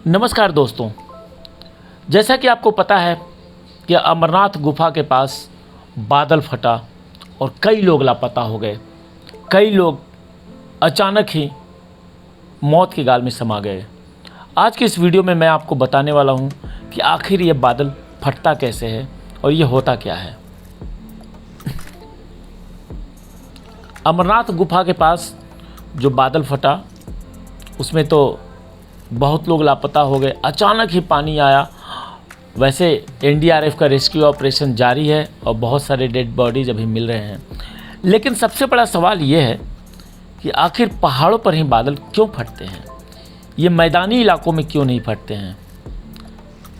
नमस्कार दोस्तों, जैसा कि आपको पता है कि अमरनाथ गुफा के पास बादल फटा और कई लोग लापता हो गए। कई लोग अचानक ही मौत के गाल में समा गए। आज की इस वीडियो में मैं आपको बताने वाला हूं कि आखिर ये बादल फटता कैसे है और ये होता क्या है। अमरनाथ गुफा के पास जो बादल फटा उसमें तो बहुत लोग लापता हो गए। अचानक ही पानी आया। वैसे एनडीआरएफ का रेस्क्यू ऑपरेशन जारी है और बहुत सारे डेड बॉडीज अभी मिल रहे हैं, लेकिन सबसे बड़ा सवाल ये है कि आखिर पहाड़ों पर ही बादल क्यों फटते हैं, ये मैदानी इलाकों में क्यों नहीं फटते हैं।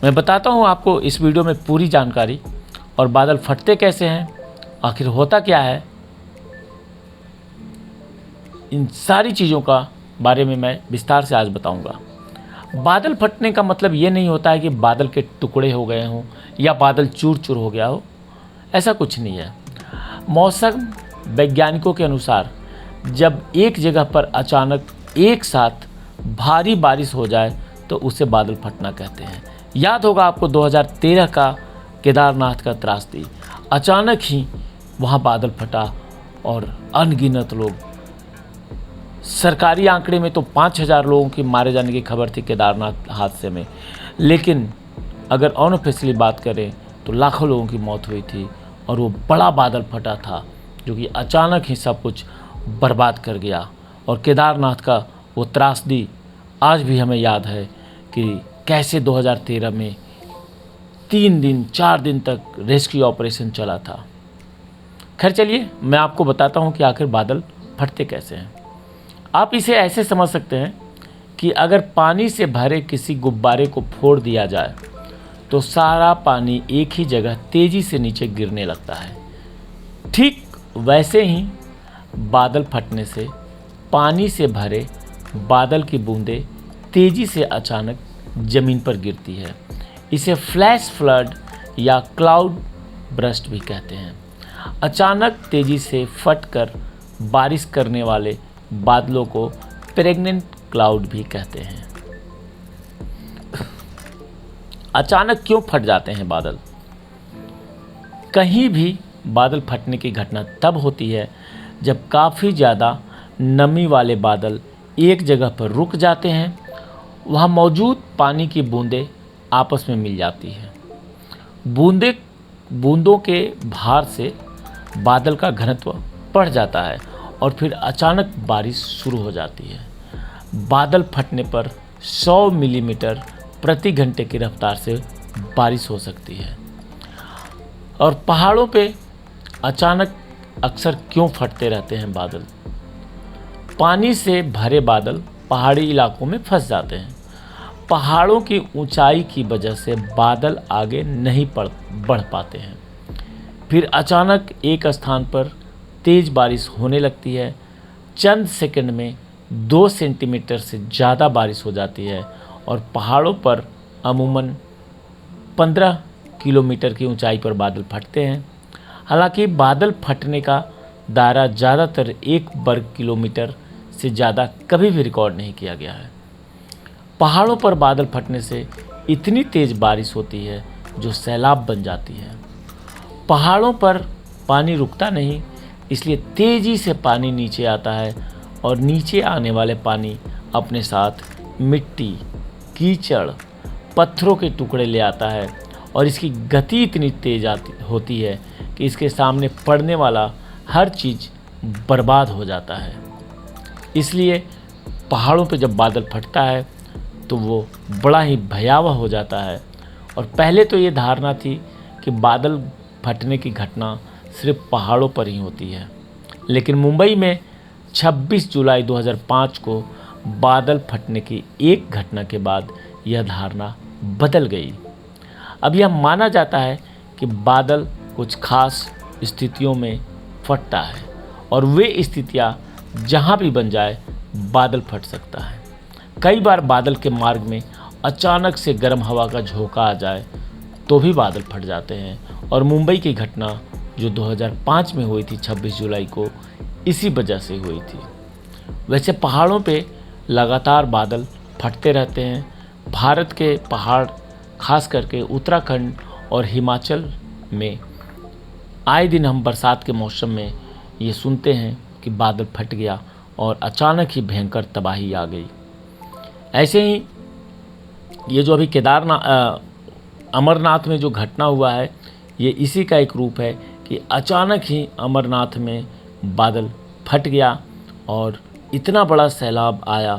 मैं बताता हूँ आपको इस वीडियो में पूरी जानकारी, और बादल फटते कैसे हैं, आखिर होता क्या है, इन सारी चीज़ों का बारे में मैं विस्तार से आज बताऊंगा। बादल फटने का मतलब ये नहीं होता है कि बादल के टुकड़े हो गए हों या बादल चूर चूर हो गया हो, ऐसा कुछ नहीं है। मौसम वैज्ञानिकों के अनुसार जब एक जगह पर अचानक एक साथ भारी बारिश हो जाए तो उसे बादल फटना कहते हैं। याद होगा आपको 2013 का केदारनाथ का त्रासदी, अचानक ही वहाँ बादल फटा और अनगिनत लोग, सरकारी आंकड़े में तो 5000 लोगों की मारे जाने की खबर थी केदारनाथ हादसे में, लेकिन अगर ऑनऑफिशियली बात करें तो लाखों लोगों की मौत हुई थी। और वो बड़ा बादल फटा था जो कि अचानक ही सब कुछ बर्बाद कर गया। और केदारनाथ का वो त्रासदी आज भी हमें याद है कि कैसे 2013 में 3 दिन 4 दिन तक रेस्क्यू ऑपरेशन चला था। खैर चलिए मैं आपको बताता हूँ कि आखिर बादल फटते कैसे हैं। आप इसे ऐसे समझ सकते हैं कि अगर पानी से भरे किसी गुब्बारे को फोड़ दिया जाए तो सारा पानी एक ही जगह तेज़ी से नीचे गिरने लगता है। ठीक वैसे ही बादल फटने से पानी से भरे बादल की बूंदें तेज़ी से अचानक ज़मीन पर गिरती है। इसे फ्लैश फ्लड या क्लाउड बर्स्ट भी कहते हैं। अचानक तेज़ी से फटकर बारिश करने वाले बादलों को प्रेग्नेंट क्लाउड भी कहते हैं। अचानक क्यों फट जाते हैं बादल? कहीं भी बादल फटने की घटना तब होती है जब काफ़ी ज़्यादा नमी वाले बादल एक जगह पर रुक जाते हैं, वहाँ मौजूद पानी की बूंदें आपस में मिल जाती हैं। बूंदों के भार से बादल का घनत्व बढ़ जाता है और फिर अचानक बारिश शुरू हो जाती है। बादल फटने पर 100 मिलीमीटर प्रति घंटे की रफ्तार से बारिश हो सकती है। और पहाड़ों पे अचानक अक्सर क्यों फटते रहते हैं बादल? पानी से भरे बादल पहाड़ी इलाकों में फंस जाते हैं। पहाड़ों की ऊंचाई की वजह से बादल आगे नहीं बढ़ पाते हैं। फिर अचानक एक स्थान पर तेज़ बारिश होने लगती है। चंद सेकंड में 2 सेंटीमीटर से ज़्यादा बारिश हो जाती है और पहाड़ों पर अमूमन 15 किलोमीटर की ऊंचाई पर बादल फटते हैं। हालांकि बादल फटने का दायरा ज़्यादातर 1 वर्ग किलोमीटर से ज़्यादा कभी भी रिकॉर्ड नहीं किया गया है। पहाड़ों पर बादल फटने से इतनी तेज़ बारिश होती है जो सैलाब बन जाती है। पहाड़ों पर पानी रुकता नहीं, इसलिए तेज़ी से पानी नीचे आता है और नीचे आने वाले पानी अपने साथ मिट्टी, कीचड़, पत्थरों के टुकड़े ले आता है और इसकी गति इतनी तेज होती है कि इसके सामने पड़ने वाला हर चीज़ बर्बाद हो जाता है। इसलिए पहाड़ों पे जब बादल फटता है तो वो बड़ा ही भयावह हो जाता है। और पहले तो ये धारणा थी कि बादल फटने की घटना सिर्फ पहाड़ों पर ही होती है, लेकिन मुंबई में 26 जुलाई 2005 को बादल फटने की एक घटना के बाद यह धारणा बदल गई। अब यह माना जाता है कि बादल कुछ खास स्थितियों में फटता है और वे स्थितियां जहां भी बन जाए बादल फट सकता है। कई बार बादल के मार्ग में अचानक से गर्म हवा का झोंका आ जाए तो भी बादल फट जाते हैं। और मुंबई की घटना जो 2005 में हुई थी 26 जुलाई को, इसी वजह से हुई थी। वैसे पहाड़ों पे लगातार बादल फटते रहते हैं। भारत के पहाड़ खास करके उत्तराखंड और हिमाचल में आए दिन हम बरसात के मौसम में ये सुनते हैं कि बादल फट गया और अचानक ही भयंकर तबाही आ गई। ऐसे ही ये जो अभी अमरनाथ में जो घटना हुआ है, ये इसी का एक रूप है कि अचानक ही अमरनाथ में बादल फट गया और इतना बड़ा सैलाब आया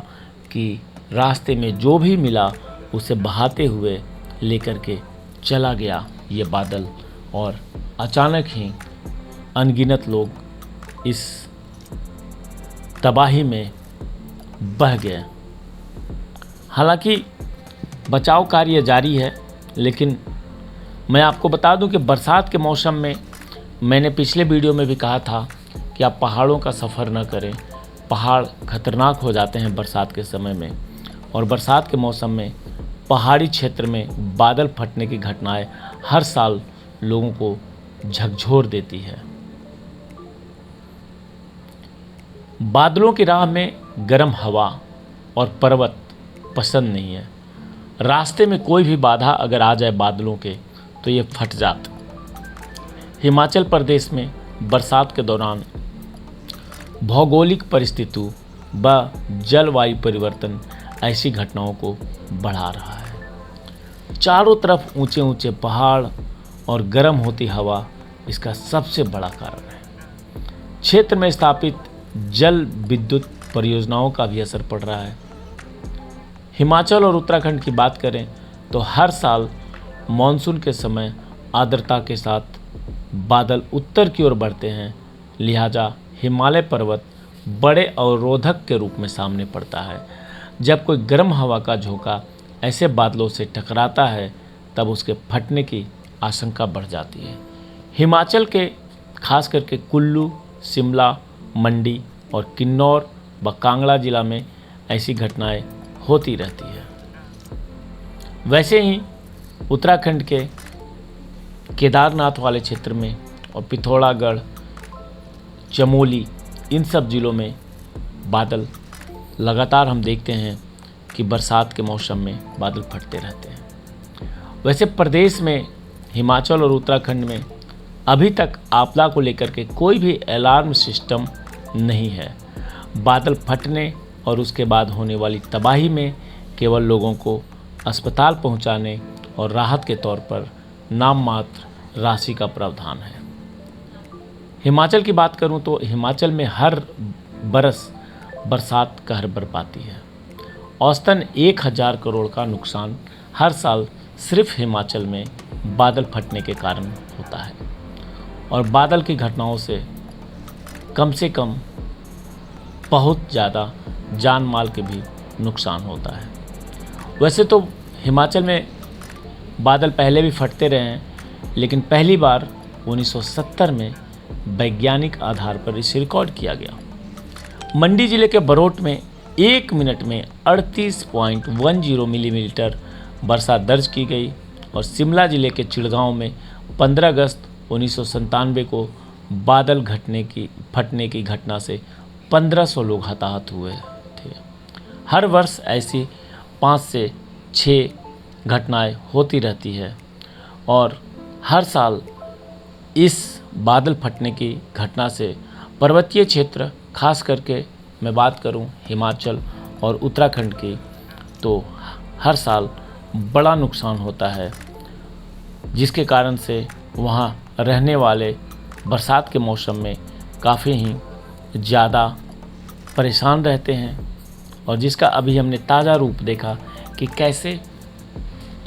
कि रास्ते में जो भी मिला उसे बहाते हुए लेकर के चला गया ये बादल, और अचानक ही अनगिनत लोग इस तबाही में बह गए। हालांकि बचाव कार्य जारी है, लेकिन मैं आपको बता दूं कि बरसात के मौसम में मैंने पिछले वीडियो में भी कहा था कि आप पहाड़ों का सफ़र न करें। पहाड़ खतरनाक हो जाते हैं बरसात के समय में, और बरसात के मौसम में पहाड़ी क्षेत्र में बादल फटने की घटनाएं हर साल लोगों को झकझोर देती है। बादलों की राह में गर्म हवा और पर्वत पसंद नहीं है। रास्ते में कोई भी बाधा अगर आ जाए बादलों के तो ये फट जाते। हिमाचल प्रदेश में बरसात के दौरान भौगोलिक परिस्थितियों व जलवायु परिवर्तन ऐसी घटनाओं को बढ़ा रहा है। चारों तरफ ऊंचे ऊंचे पहाड़ और गर्म होती हवा इसका सबसे बड़ा कारण है। क्षेत्र में स्थापित जल विद्युत परियोजनाओं का भी असर पड़ रहा है। हिमाचल और उत्तराखंड की बात करें तो हर साल मानसून के समय आर्द्रता के साथ बादल उत्तर की ओर बढ़ते हैं, लिहाजा हिमालय पर्वत बड़े अवरोधक के रूप में सामने पड़ता है। जब कोई गर्म हवा का झोंका ऐसे बादलों से टकराता है तब उसके फटने की आशंका बढ़ जाती है। हिमाचल के खास करके कुल्लू, शिमला, मंडी और किन्नौर व कांगड़ा जिला में ऐसी घटनाएं होती रहती है। वैसे ही उत्तराखंड के केदारनाथ वाले क्षेत्र में और पिथौरागढ़, चमोली, इन सब ज़िलों में बादल लगातार हम देखते हैं कि बरसात के मौसम में बादल फटते रहते हैं। वैसे प्रदेश में हिमाचल और उत्तराखंड में अभी तक आपदा को लेकर के कोई भी अलार्म सिस्टम नहीं है। बादल फटने और उसके बाद होने वाली तबाही में केवल लोगों को अस्पताल पहुंचाने और राहत के तौर पर नाम मात्र राशि का प्रावधान है। हिमाचल की बात करूं तो हिमाचल में हर बरस बरसात कहर बरपाती है। औसतन 1000 करोड़ का नुकसान हर साल सिर्फ हिमाचल में बादल फटने के कारण होता है, और बादल की घटनाओं से कम बहुत ज़्यादा जान माल के भी नुकसान होता है। वैसे तो हिमाचल में बादल पहले भी फटते रहे हैं, लेकिन पहली बार 1970 में वैज्ञानिक आधार पर इसे रिकॉर्ड किया गया। मंडी जिले के बरोट में 1 मिनट में 38.10 मिलीमीटर वर्षा दर्ज की गई, और शिमला जिले के चिड़गांव में 15 अगस्त 1997 को बादल फटने की घटना से 1500 लोग हताहत हुए थे। हर वर्ष ऐसी 5 से 6 घटनाएं होती रहती है, और हर साल इस बादल फटने की घटना से पर्वतीय क्षेत्र, खास करके मैं बात करूं हिमाचल और उत्तराखंड की, तो हर साल बड़ा नुकसान होता है, जिसके कारण से वहां रहने वाले बरसात के मौसम में काफ़ी ही ज़्यादा परेशान रहते हैं। और जिसका अभी हमने ताज़ा रूप देखा कि कैसे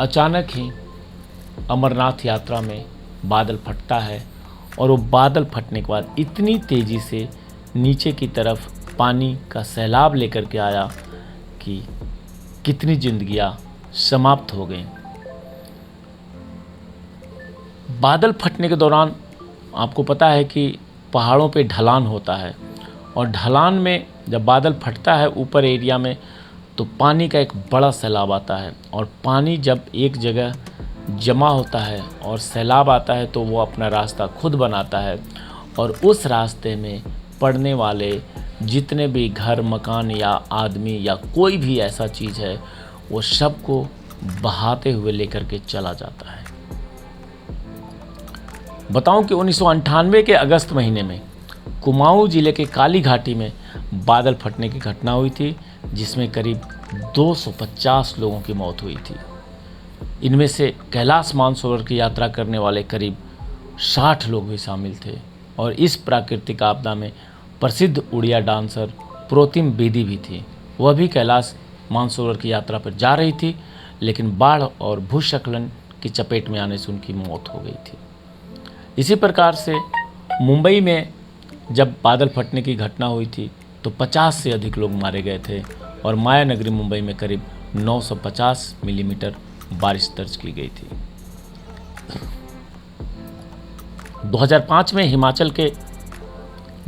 अचानक ही अमरनाथ यात्रा में बादल फटता है, और वो बादल फटने के बाद इतनी तेज़ी से नीचे की तरफ पानी का सैलाब लेकर के आया कि कितनी जिंदगियां समाप्त हो गईं। बादल फटने के दौरान आपको पता है कि पहाड़ों पे ढलान होता है, और ढलान में जब बादल फटता है ऊपर एरिया में तो पानी का एक बड़ा सैलाब आता है, और पानी जब एक जगह जमा होता है और सैलाब आता है तो वो अपना रास्ता खुद बनाता है, और उस रास्ते में पड़ने वाले जितने भी घर, मकान या आदमी या कोई भी ऐसा चीज़ है वो शव को बहाते हुए लेकर के चला जाता है। बताऊं कि 1998 के अगस्त महीने में कुमाऊं जिले के काली घाटी में बादल फटने की घटना हुई थी, जिसमें करीब 250 लोगों की मौत हुई थी। इनमें से कैलाश मानसरोवर की यात्रा करने वाले करीब 60 लोग भी शामिल थे। और इस प्राकृतिक आपदा में प्रसिद्ध उड़िया डांसर प्रोतिम बेदी भी थी। वह भी कैलाश मानसरोवर की यात्रा पर जा रही थी, लेकिन बाढ़ और भूस्खलन की चपेट में आने से उनकी मौत हो गई थी। इसी प्रकार से मुंबई में जब बादल फटने की घटना हुई थी तो 50 से अधिक लोग मारे गए थे और माया नगरी मुंबई में करीब 950 मिलीमीटर बारिश दर्ज की गई थी। 2005 में हिमाचल के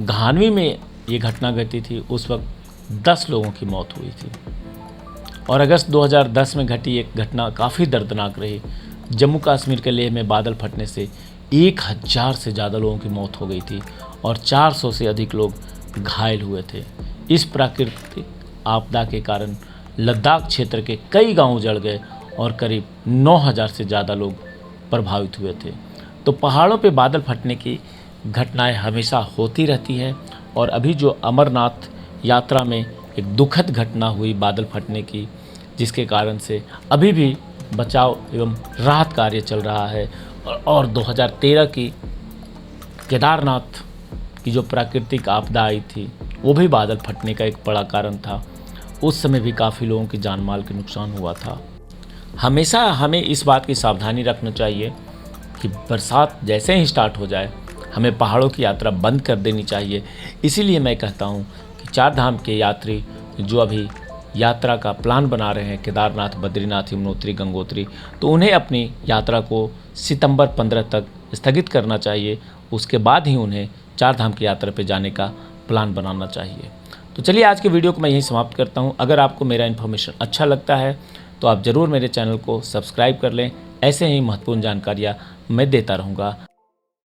घानवी में ये घटना घटी थी। उस वक्त 10 लोगों की मौत हुई थी। और अगस्त 2010 में घटी एक घटना काफ़ी दर्दनाक रही। जम्मू कश्मीर के लेह में बादल फटने से 1000 से ज़्यादा लोगों की मौत हो गई थी और 400 से अधिक लोग घायल हुए थे। इस प्राकृतिक आपदा के कारण लद्दाख क्षेत्र के कई गांव उजड़ गए और करीब 9000 से ज़्यादा लोग प्रभावित हुए थे। तो पहाड़ों पे बादल फटने की घटनाएं हमेशा होती रहती हैं। और अभी जो अमरनाथ यात्रा में एक दुखद घटना हुई बादल फटने की, जिसके कारण से अभी भी बचाव एवं राहत कार्य चल रहा है। और 2013 की केदारनाथ की जो प्राकृतिक आपदा आई थी, वो भी बादल फटने का एक बड़ा कारण था। उस समय भी काफ़ी लोगों की जान माल के नुकसान हुआ था। हमेशा हमें इस बात की सावधानी रखना चाहिए कि बरसात जैसे ही स्टार्ट हो जाए हमें पहाड़ों की यात्रा बंद कर देनी चाहिए। इसीलिए मैं कहता हूँ कि 4 धाम के यात्री जो अभी यात्रा का प्लान बना रहे हैं, केदारनाथ, बद्रीनाथ, यमुनोत्री, गंगोत्री, तो उन्हें अपनी यात्रा को सितंबर 15 तक स्थगित करना चाहिए। उसके बाद ही उन्हें 4 धाम की यात्रा पर जाने का प्लान बनाना चाहिए। तो चलिए आज के वीडियो को मैं यहीं समाप्त करता हूँ। अगर आपको मेरा इन्फॉर्मेशन अच्छा लगता है तो आप ज़रूर मेरे चैनल को सब्सक्राइब कर लें। ऐसे ही महत्वपूर्ण जानकारियाँ मैं देता रहूँगा।